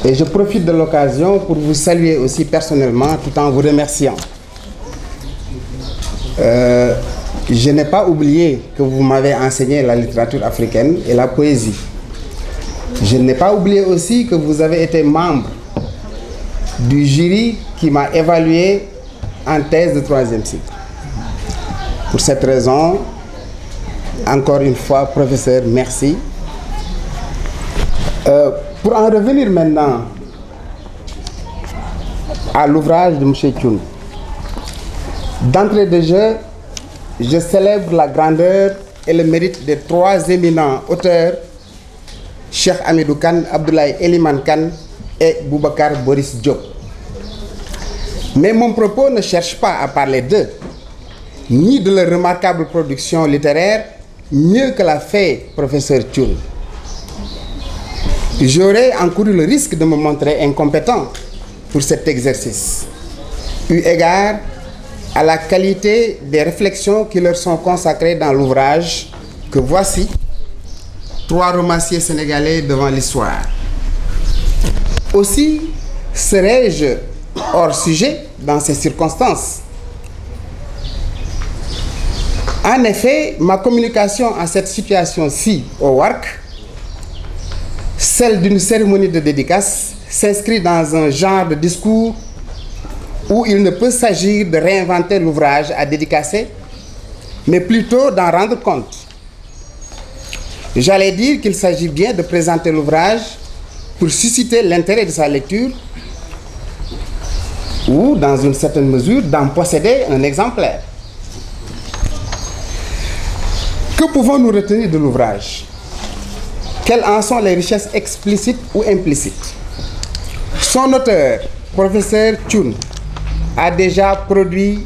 Et je profite de l'occasion pour vous saluer aussi personnellement tout en vous remerciant. Je n'ai pas oublié que vous m'avez enseigné la littérature africaine et la poésie. Je n'ai pas oublié aussi que vous avez été membre du jury qui m'a évalué en thèse de 3e cycle. Pour cette raison, encore une fois, professeur, merci. Pour en revenir maintenant à l'ouvrage de M. Thioune, d'entrée de jeu, je célèbre la grandeur et le mérite des 3 éminents auteurs, Cheikh Hamidou Kane, Abdoulaye Eliman Kane et Boubacar Boris Diop. Mais mon propos ne cherche pas à parler d'eux, ni de leur remarquable production littéraire, mieux que l'a fait professeur Thioune. J'aurais encouru le risque de me montrer incompétent pour cet exercice, eu égard à la qualité des réflexions qui leur sont consacrées dans l'ouvrage que voici, 3 romanciers sénégalais devant l'histoire. Aussi serais-je hors sujet dans ces circonstances. En effet, ma communication en cette situation-ci au WARC, celle d'une cérémonie de dédicace, s'inscrit dans un genre de discours où il ne peut s'agir de réinventer l'ouvrage à dédicacer, mais plutôt d'en rendre compte. J'allais dire qu'il s'agit bien de présenter l'ouvrage pour susciter l'intérêt de sa lecture ou, dans une certaine mesure, d'en posséder un exemplaire. Que pouvons-nous retenir de l'ouvrage? Quelles en sont les richesses explicites ou implicites? Son auteur, professeur Thioune, a déjà produit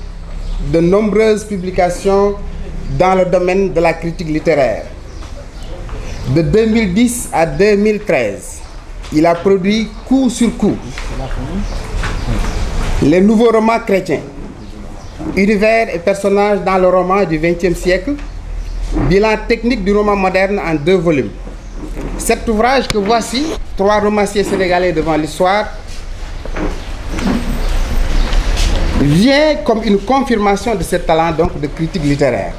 de nombreuses publications dans le domaine de la critique littéraire. De 2010 à 2013, il a produit coup sur coup les nouveaux romans chrétiens, univers et personnages dans le roman du XXe siècle, bilan technique du roman moderne en 2 volumes. Cet ouvrage que voici, 3 romanciers sénégalais devant l'histoire, vient comme une confirmation de ce talent donc de critique littéraire.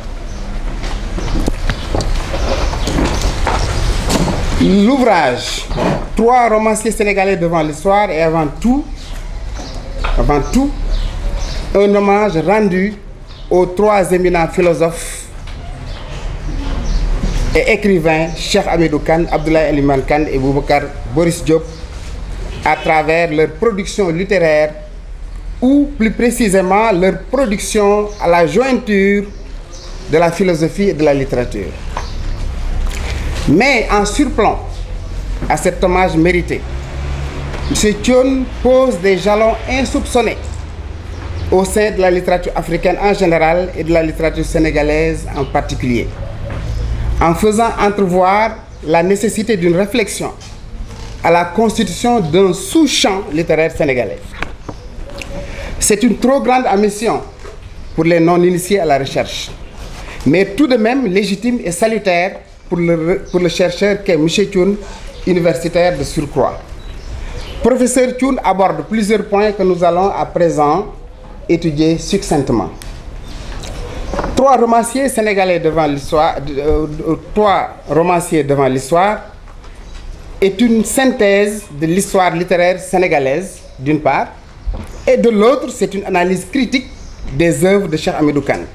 L'ouvrage 3 romanciers sénégalais devant l'histoire est avant tout un hommage rendu aux 3 éminents philosophes et écrivains Cheikh Hamidou Kane, Abdoulaye Eliman Kane et Boubacar Boris Diop à travers leur production littéraire ou plus précisément leur production à la jointure de la philosophie et de la littérature. Mais en surplomb à cet hommage mérité, M. Thioune pose des jalons insoupçonnés au sein de la littérature africaine en général et de la littérature sénégalaise en particulier, en faisant entrevoir la nécessité d'une réflexion à la constitution d'un sous-champ littéraire sénégalais. C'est une trop grande ambition pour les non-initiés à la recherche, mais tout de même légitime et salutaire pour le chercheur qu'est M. Thioune, universitaire de surcroît. Professeur Thioune aborde plusieurs points que nous allons à présent étudier succinctement. 3 romanciers sénégalais devant l'histoire, 3 romanciers devant l'histoire est une synthèse de l'histoire littéraire sénégalaise, d'une part, et de l'autre, c'est une analyse critique des œuvres de Cheikh Hamidou Kane.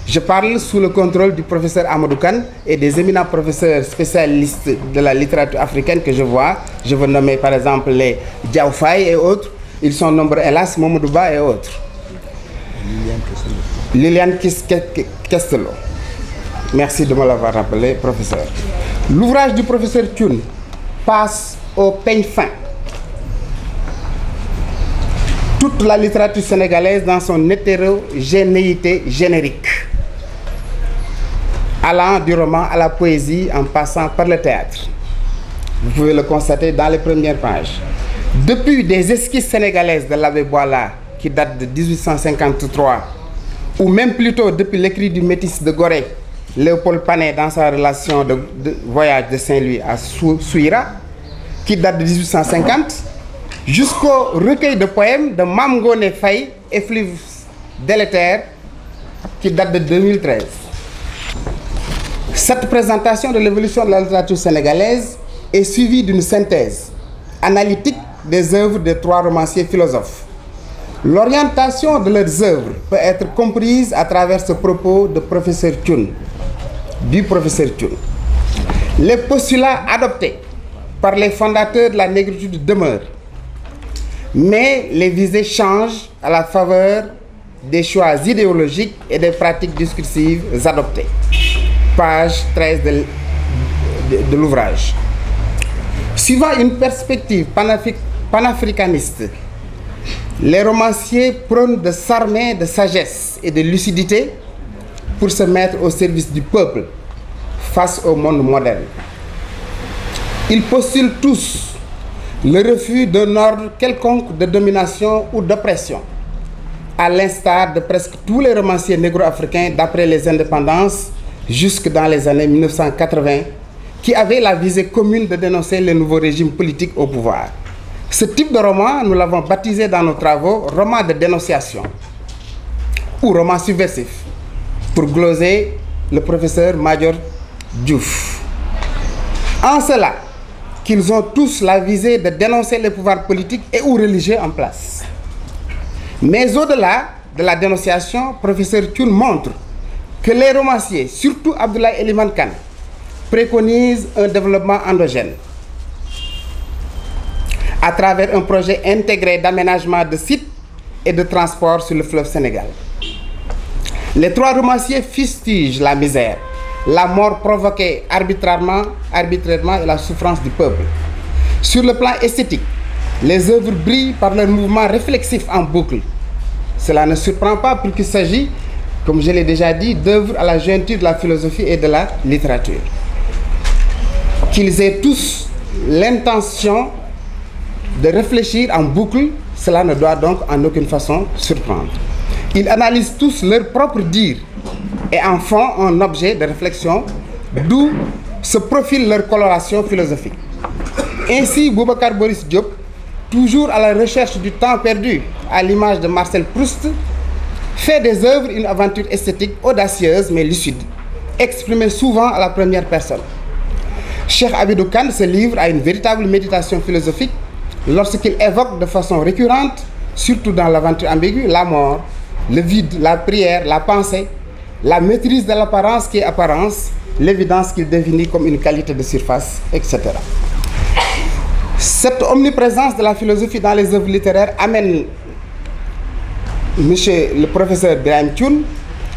Je parle sous le contrôle du professeur Amadou Kane et des éminents professeurs spécialistes de la littérature africaine que je vois. Je veux nommer par exemple les Diaw Faye et autres. Ils sont nombreux, hélas, Mamadou Ba et autres. Liliane Kestelo. Merci de me l'avoir rappelé, professeur. L'ouvrage du professeur Thioune passe au peigne fin toute la littérature sénégalaise dans son hétérogénéité générique, allant du roman à la poésie en passant par le théâtre. Vous pouvez le constater dans les premières pages. Depuis des esquisses sénégalaises de l'abbé Boilat qui datent de 1853, ou même plutôt depuis l'écrit du métis de Gorée, Léopold Panet dans sa relation de voyage de Saint-Louis à Souira, qui date de 1850, jusqu'au recueil de poèmes de Mame Ngoné Faye, Effluves délétères, qui date de 2013. Cette présentation de l'évolution de la littérature sénégalaise est suivie d'une synthèse analytique des œuvres des trois romanciers philosophes. L'orientation de leurs œuvres peut être comprise à travers ce propos de professeur Thioune, du professeur Thioune. Les postulats adoptés par les fondateurs de la négritude demeurent, mais les visées changent à la faveur des choix idéologiques et des pratiques discursives adoptées. Page 13 de l'ouvrage. Suivant une perspective panafricaniste, les romanciers prônent de s'armer de sagesse et de lucidité pour se mettre au service du peuple face au monde moderne. Ils postulent tous le refus d'un ordre quelconque de domination ou d'oppression, à l'instar de presque tous les romanciers négro-africains d'après les indépendances jusque dans les années 1980, qui avaient la visée commune de dénoncer les nouveaux régimes politiques au pouvoir. Ce type de roman, nous l'avons baptisé dans nos travaux roman de dénonciation ou roman subversif, pour gloser le professeur Madior Diouf. En cela, qu'ils ont tous la visée de dénoncer les pouvoirs politiques et ou religieux en place. Mais au-delà de la dénonciation, professeur Thioune montre que les romanciers, surtout Abdoulaye Elimane Kane, préconisent un développement endogène à travers un projet intégré d'aménagement de sites et de transport sur le fleuve Sénégal. Les trois romanciers fustigent la misère, la mort provoquée arbitrairement et la souffrance du peuple. Sur le plan esthétique, les œuvres brillent par leur mouvement réflexif en boucle. Cela ne surprend pas puisqu'il s'agit, comme je l'ai déjà dit, d'œuvres à la jointure de la philosophie et de la littérature. Qu'ils aient tous l'intention de réfléchir en boucle, cela ne doit donc en aucune façon surprendre. Ils analysent tous leur propre dire et en font un objet de réflexion, d'où se profile leur coloration philosophique. Ainsi, Boubacar Boris Diop, toujours à la recherche du temps perdu, à l'image de Marcel Proust, fait des œuvres une aventure esthétique audacieuse mais lucide, exprimée souvent à la première personne. Cheikh Abidou Kane se livre à une véritable méditation philosophique lorsqu'il évoque de façon récurrente, surtout dans l'aventure ambiguë, la mort, le vide, la prière, la pensée, la maîtrise de l'apparence qui est apparence, l'évidence qu'il définit comme une qualité de surface, etc. Cette omniprésence de la philosophie dans les œuvres littéraires amène monsieur le professeur Birahim Thioune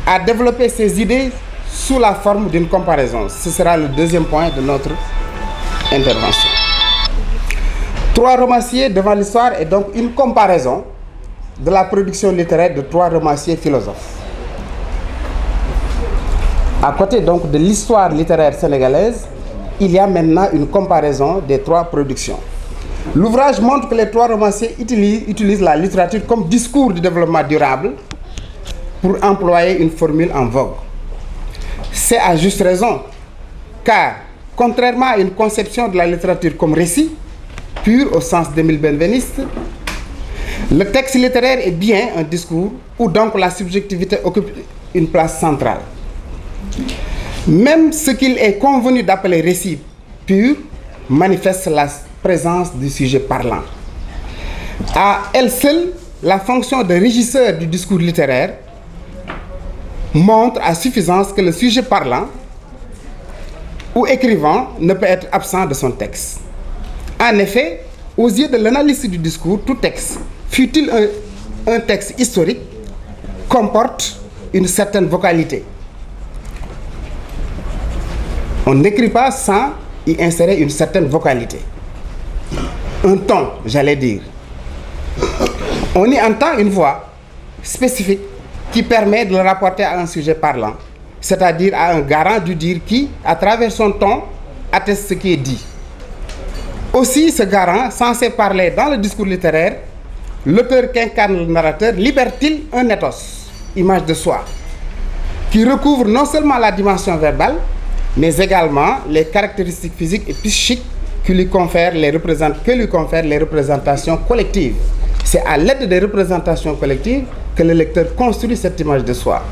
à développer ses idées sous la forme d'une comparaison. Ce sera le deuxième point de notre intervention. Trois romanciers devant l'histoire est donc une comparaison de la production littéraire de trois romanciers philosophes. À côté donc de l'histoire littéraire sénégalaise, il y a maintenant une comparaison des trois productions. L'ouvrage montre que les trois romanciers utilisent la littérature comme discours du développement durable pour employer une formule en vogue. C'est à juste raison, car contrairement à une conception de la littérature comme récit, pur au sens d'Émile Benveniste, le texte littéraire est bien un discours où donc la subjectivité occupe une place centrale. Même ce qu'il est convenu d'appeler récit pur manifeste la présence du sujet parlant. À elle seule, la fonction de régisseur du discours littéraire montre à suffisance que le sujet parlant ou écrivant ne peut être absent de son texte. En effet, aux yeux de l'analyste du discours, tout texte, fût-il un texte historique, comporte une certaine vocalité. On n'écrit pas sans y insérer une certaine vocalité. Un ton, j'allais dire. On y entend une voix spécifique qui permet de le rapporter à un sujet parlant, c'est-à-dire à un garant du dire qui, à travers son ton, atteste ce qui est dit. Aussi, ce garant, censé parler dans le discours littéraire, l'auteur qu'incarne le narrateur, libère-t-il un ethos, image de soi, qui recouvre non seulement la dimension verbale, mais également les caractéristiques physiques et psychiques que lui confèrent les représentations collectives. C'est à l'aide des représentations collectives que le lecteur construit cette image de soi.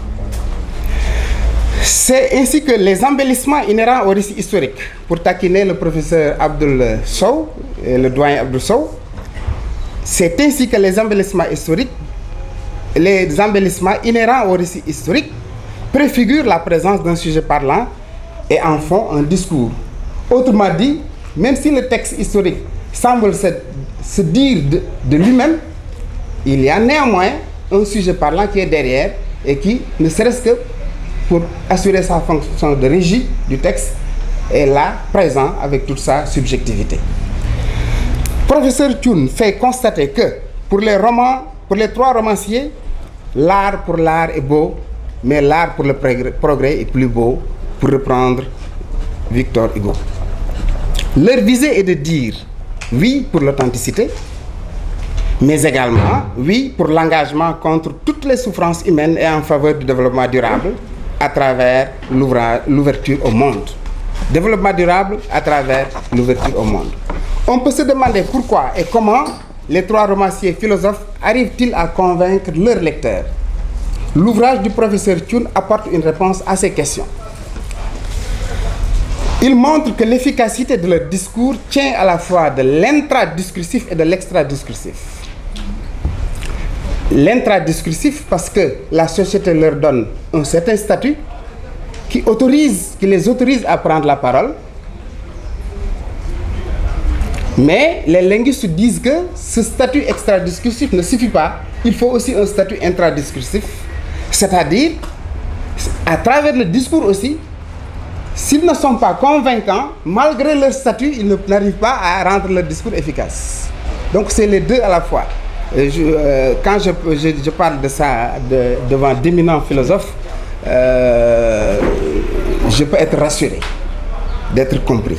C'est ainsi que les embellissements inhérents au récit historique, pour taquiner le professeur Abdoul Sow, le doyen Abdoul Sow, c'est ainsi que les embellissements inhérents au récit historique préfigurent la présence d'un sujet parlant et en font un discours. Autrement dit, même si le texte historique semble se dire de lui-même, il y a néanmoins un sujet parlant qui est derrière et qui, ne serait-ce que pour assurer sa fonction de régie du texte, est là, présent avec toute sa subjectivité. Professeur Thioune fait constater que pour les trois romanciers, l'art pour l'art est beau, mais l'art pour le progrès est plus beau, pour reprendre Victor Hugo. Leur visée est de dire oui pour l'authenticité, mais également oui pour l'engagement contre toutes les souffrances humaines et en faveur du développement durable à travers l'ouverture au monde. Développement durable à travers l'ouverture au monde. On peut se demander pourquoi et comment les trois romanciers philosophes arrivent-ils à convaincre leurs lecteurs. L'ouvrage du professeur Thioune apporte une réponse à ces questions. Il montre que l'efficacité de leur discours tient à la fois de l'intradiscursif et de l'extradiscursif. L'intradiscursif parce que la société leur donne un certain statut qui les autorise à prendre la parole. Mais les linguistes disent que ce statut extradiscursif ne suffit pas. Il faut aussi un statut intradiscursif, c'est-à-dire, à travers le discours aussi, s'ils ne sont pas convaincants, malgré leur statut, ils n'arrivent pas à rendre leur discours efficace. Donc c'est les deux à la fois. Quand je parle de ça devant d'éminents philosophes, je peux être rassuré d'être compris.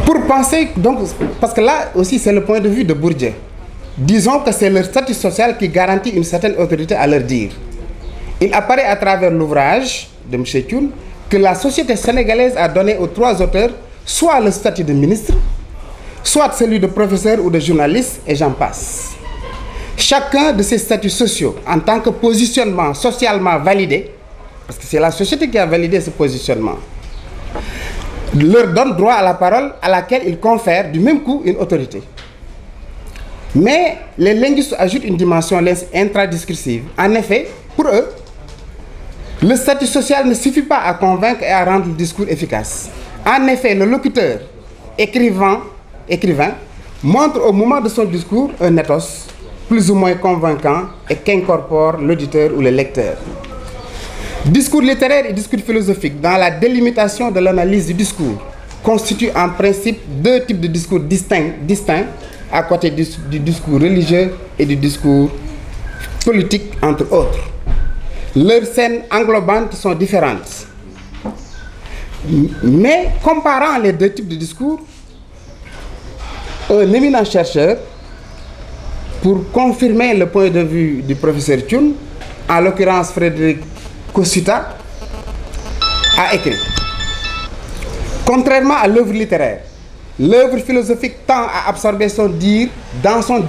Pour penser, donc, parce que là aussi c'est le point de vue de Bourdieu, disons que c'est leur statut social qui garantit une certaine autorité à leur dire. Il apparaît à travers l'ouvrage de M. Thioune que la société sénégalaise a donné aux trois auteurs soit le statut de ministre, soit celui de professeur ou de journaliste, et j'en passe. Chacun de ces statuts sociaux, en tant que positionnement socialement validé, parce que c'est la société qui a validé ce positionnement, leur donne droit à la parole à laquelle ils confèrent du même coup une autorité. Mais les linguistes ajoutent une dimension intradiscursive. En effet, pour eux, le statut social ne suffit pas à convaincre et à rendre le discours efficace. En effet, le locuteur, écrivain, montre au moment de son discours un ethos plus ou moins convaincant et qu'incorpore l'auditeur ou le lecteur. Discours littéraire et discours philosophique, dans la délimitation de l'analyse du discours, constituent en principe deux types de discours distincts à côté du discours religieux et du discours politique, entre autres. Leurs scènes englobantes sont différentes. Mais comparant les deux types de discours, un éminent chercheur, pour confirmer le point de vue du professeur Thioune, en l'occurrence Frédéric Cossutta, a écrit: contrairement à l'œuvre littéraire, l'œuvre philosophique tend à absorber son dire dans son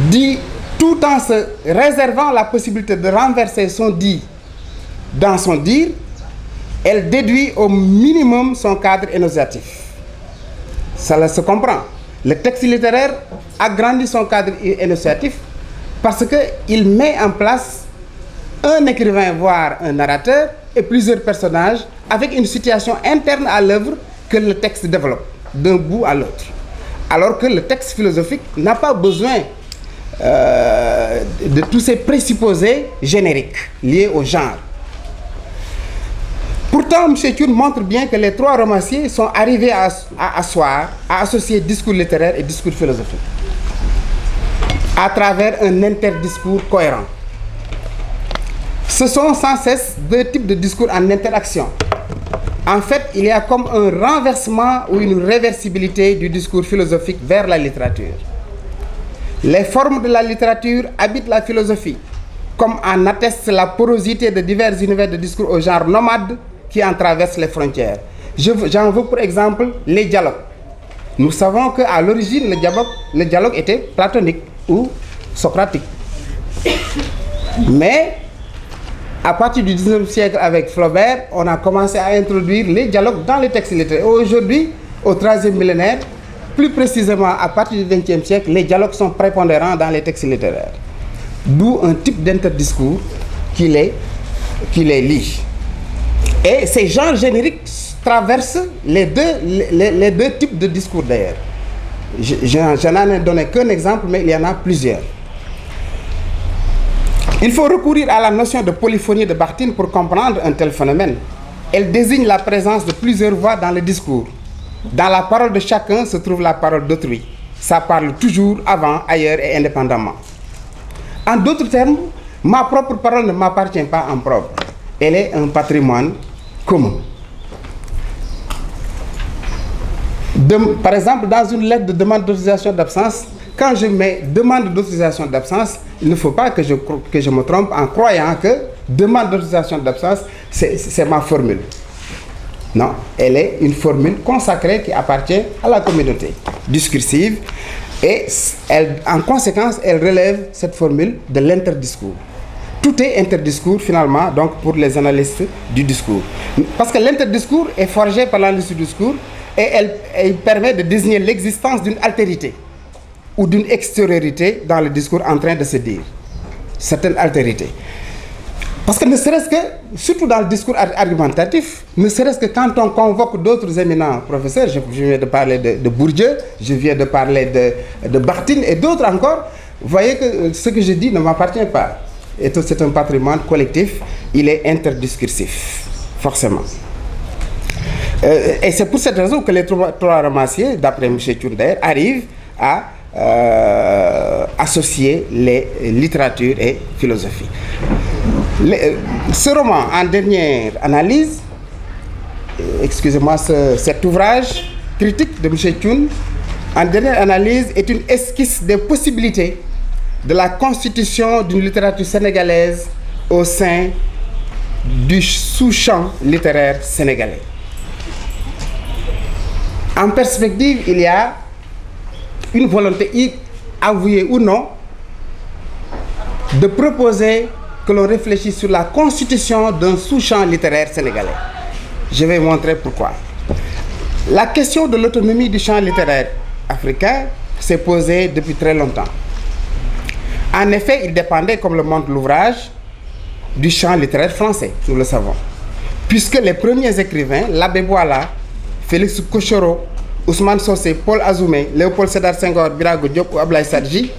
dit tout en se réservant la possibilité de renverser son dit dans son dire. Elle déduit au minimum son cadre énonciatif. Ça se comprend. Le texte littéraire agrandit son cadre énonciatif parce qu'il met en place un écrivain, voire un narrateur, et plusieurs personnages avec une situation interne à l'œuvre que le texte développe d'un bout à l'autre. Alors que le texte philosophique n'a pas besoin de tous ces présupposés génériques liés au genre. Pourtant, M. Thioune montre bien que les trois romanciers sont arrivés à associer discours littéraire et discours philosophique à travers un interdiscours cohérent. Ce sont sans cesse deux types de discours en interaction. En fait, il y a comme un renversement ou une réversibilité du discours philosophique vers la littérature. Les formes de la littérature habitent la philosophie, comme en atteste la porosité de divers univers de discours au genre nomade qui en traversent les frontières. J'en veux pour exemple les dialogues. Nous savons qu'à l'origine, le dialogue était platonique ou socratique. Mais à partir du 19e siècle avec Flaubert, on a commencé à introduire les dialogues dans les textes littéraires. Aujourd'hui, au 3e millénaire, plus précisément à partir du 20e siècle, les dialogues sont prépondérants dans les textes littéraires. D'où un type d'interdiscours qui les lie. Et ces genres génériques traversent les deux types de discours d'ailleurs. Je n'en ai donné qu'un exemple, mais il y en a plusieurs. Il faut recourir à la notion de polyphonie de Bakhtin pour comprendre un tel phénomène. Elle désigne la présence de plusieurs voix dans le discours. Dans la parole de chacun se trouve la parole d'autrui. Ça parle toujours, avant, ailleurs et indépendamment. En d'autres termes, ma propre parole ne m'appartient pas en propre. Elle est un patrimoine commun. Par exemple, dans une lettre de demande d'autorisation d'absence, quand je mets demande d'autorisation d'absence, il ne faut pas que je me trompe en croyant que demande d'autorisation d'absence, c'est ma formule. Non, elle est une formule consacrée qui appartient à la communauté discursive et en conséquence, elle relève cette formule de l'interdiscours. Tout est interdiscours finalement, donc pour les analystes du discours. Parce que l'interdiscours est forgé par l'analyse du discours et elle permet de désigner l'existence d'une altérité ou d'une extériorité dans le discours en train de se dire. Certaines altérités. Parce que ne serait-ce que, surtout dans le discours argumentatif, ne serait-ce que quand on convoque d'autres éminents professeurs, je viens de parler de Bourdieu, je viens de parler de Bakhtin et d'autres encore, vous voyez que ce que je dis ne m'appartient pas. Et c'est un patrimoine collectif, il est interdiscursif, forcément. Et c'est pour cette raison que les trois romanciers, d'après M. Thioune d'ailleurs, arrivent à associer les littératures et philosophie. Ce roman, en dernière analyse, excusez-moi, cet ouvrage critique de M. Thioune, en dernière analyse, est une esquisse des possibilités de la constitution d'une littérature sénégalaise au sein du sous-champ littéraire sénégalais. En perspective, il y a une volonté, avouée ou non, de proposer que l'on réfléchisse sur la constitution d'un sous-champ littéraire sénégalais. Je vais montrer pourquoi. La question de l'autonomie du champ littéraire africain s'est posée depuis très longtemps. En effet, il dépendait, comme le montre l'ouvrage, du champ littéraire français, nous le savons. Puisque les premiers écrivains, l'Abbé Boilat, Félix Kochoro, Ousmane Socé, Paul Azoumé, Léopold Sédar Senghor, Birago Diop ou Ablaye Sadji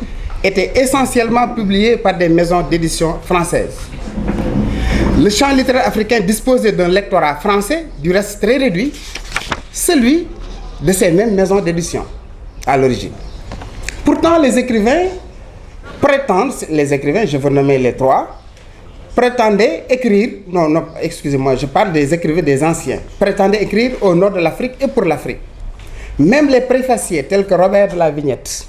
étaient essentiellement publiés par des maisons d'édition françaises. Le champ littéraire africain disposait d'un lectorat français, du reste très réduit, celui de ces mêmes maisons d'édition à l'origine. Pourtant, les écrivains prétendent, je veux nommer les trois, prétendaient écrire, non, excusez-moi, je parle des écrivains des anciens, prétendaient écrire au nord de l'Afrique et pour l'Afrique. Même les préfaciers tels que Robert de la Vignette,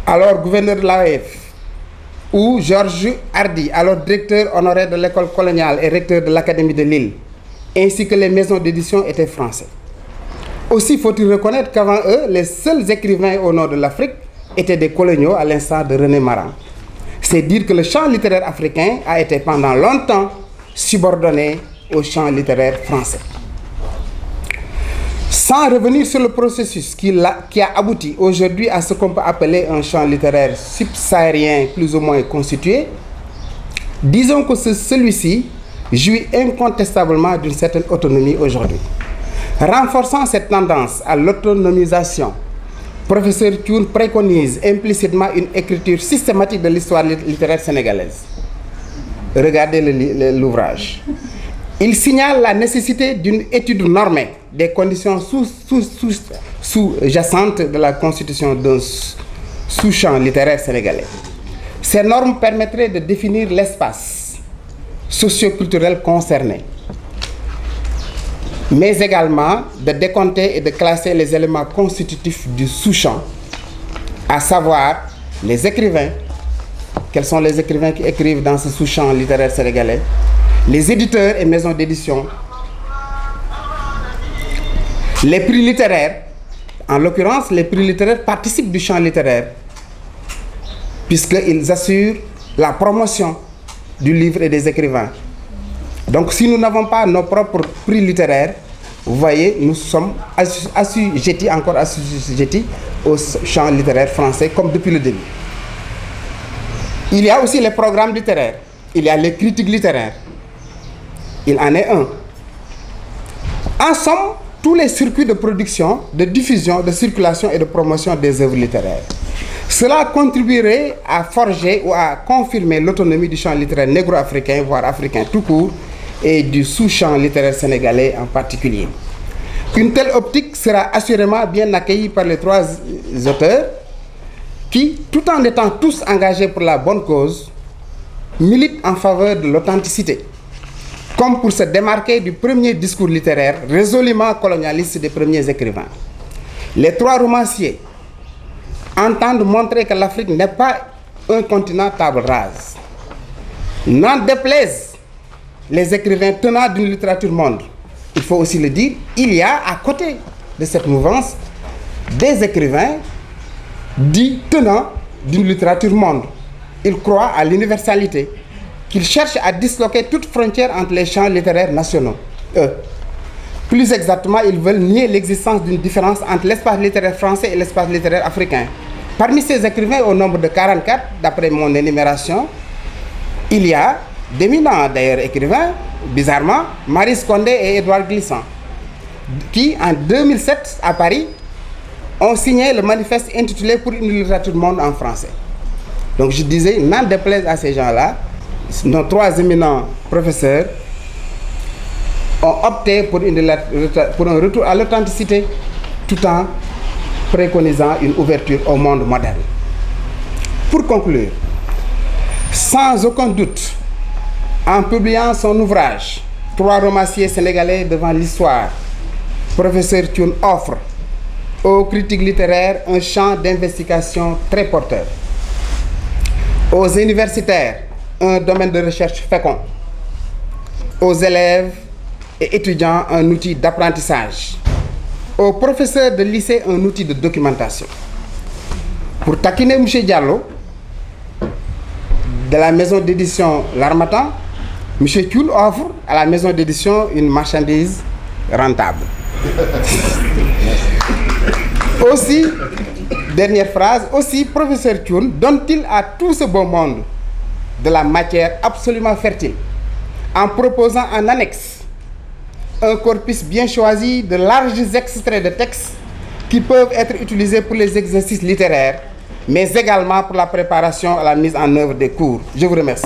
alors gouverneur de l'AOF, ou Georges Hardy, alors directeur honoraire de l'école coloniale et recteur de l'Académie de Lille, ainsi que les maisons d'édition étaient français. Aussi faut-il reconnaître qu'avant eux, les seuls écrivains au nord de l'Afrique étaient des coloniaux à l'instar de René Maran. C'est dire que le champ littéraire africain a été pendant longtemps subordonné au champ littéraire français. Sans revenir sur le processus qui a abouti aujourd'hui à ce qu'on peut appeler un champ littéraire subsaharien plus ou moins constitué, disons que celui-ci jouit incontestablement d'une certaine autonomie aujourd'hui. Renforçant cette tendance à l'autonomisation, professeur Thioune préconise implicitement une écriture systématique de l'histoire littéraire sénégalaise. Regardez l'ouvrage. Il signale la nécessité d'une étude normée des conditions sous-jacentes de la constitution d'un sous-champ littéraire sénégalais. Ces normes permettraient de définir l'espace socio-culturel concerné, mais également de décompter et de classer les éléments constitutifs du sous-champ, à savoir les écrivains. Quels sont les écrivains qui écrivent dans ce sous-champ littéraire sénégalais? Les éditeurs et maisons d'édition, les prix littéraires. En l'occurrence, les prix littéraires participent du champ littéraire puisqu'ils assurent la promotion du livre et des écrivains. Donc si nous n'avons pas nos propres prix littéraires, vous voyez, nous sommes assujettis au champ littéraire français comme depuis le début. Il y a aussi les programmes littéraires, il y a les critiques littéraires. Il en est un. En somme, tous les circuits de production, de diffusion, de circulation et de promotion des œuvres littéraires. Cela contribuerait à forger ou à confirmer l'autonomie du champ littéraire négro-africain, voire africain tout court, et du sous-champ littéraire sénégalais en particulier. Une telle optique sera assurément bien accueillie par les trois auteurs qui, tout en étant tous engagés pour la bonne cause, militent en faveur de l'authenticité, comme pour se démarquer du premier discours littéraire résolument colonialiste des premiers écrivains. Les trois romanciers entendent montrer que l'Afrique n'est pas un continent table rase. N'en déplaise les écrivains tenants d'une littérature monde. Il faut aussi le dire, il y a à côté de cette mouvance des écrivains dits tenants d'une littérature monde. Ils croient à l'universalité, qu'ils cherchent à disloquer toute frontière entre les champs littéraires nationaux. Plus exactement, ils veulent nier l'existence d'une différence entre l'espace littéraire français et l'espace littéraire africain. Parmi ces écrivains, au nombre de 44, d'après mon énumération, il y a d'éminents d'ailleurs écrivains, bizarrement, Maurice Condé et Édouard Glissant, qui en 2007 à Paris ont signé le manifeste intitulé Pour une littérature monde en français. Donc je disais, n'en déplaise à ces gens-là, nos trois éminents professeurs ont opté pour un retour à l'authenticité tout en préconisant une ouverture au monde moderne. Pour conclure, sans aucun doute, en publiant son ouvrage « Trois romanciers sénégalais devant l'histoire », professeur Thioune offre aux critiques littéraires un champ d'investigation très porteur, aux universitaires un domaine de recherche fécond, aux élèves et étudiants un outil d'apprentissage, aux professeurs de lycée un outil de documentation. Pour taquiner M. Diallo, de la maison d'édition L'Harmattan, M. Thioune offre à la maison d'édition une marchandise rentable. Aussi, dernière phrase, aussi professeur Thioune donne-t-il à tout ce beau monde de la matière absolument fertile, en proposant en annexe un corpus bien choisi de larges extraits de textes qui peuvent être utilisés pour les exercices littéraires, mais également pour la préparation à la mise en œuvre des cours. Je vous remercie.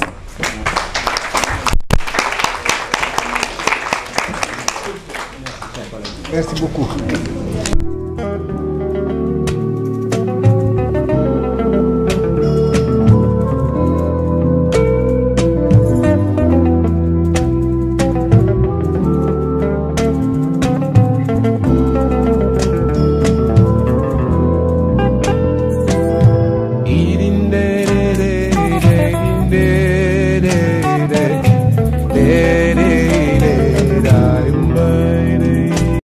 Merci beaucoup. Yeah.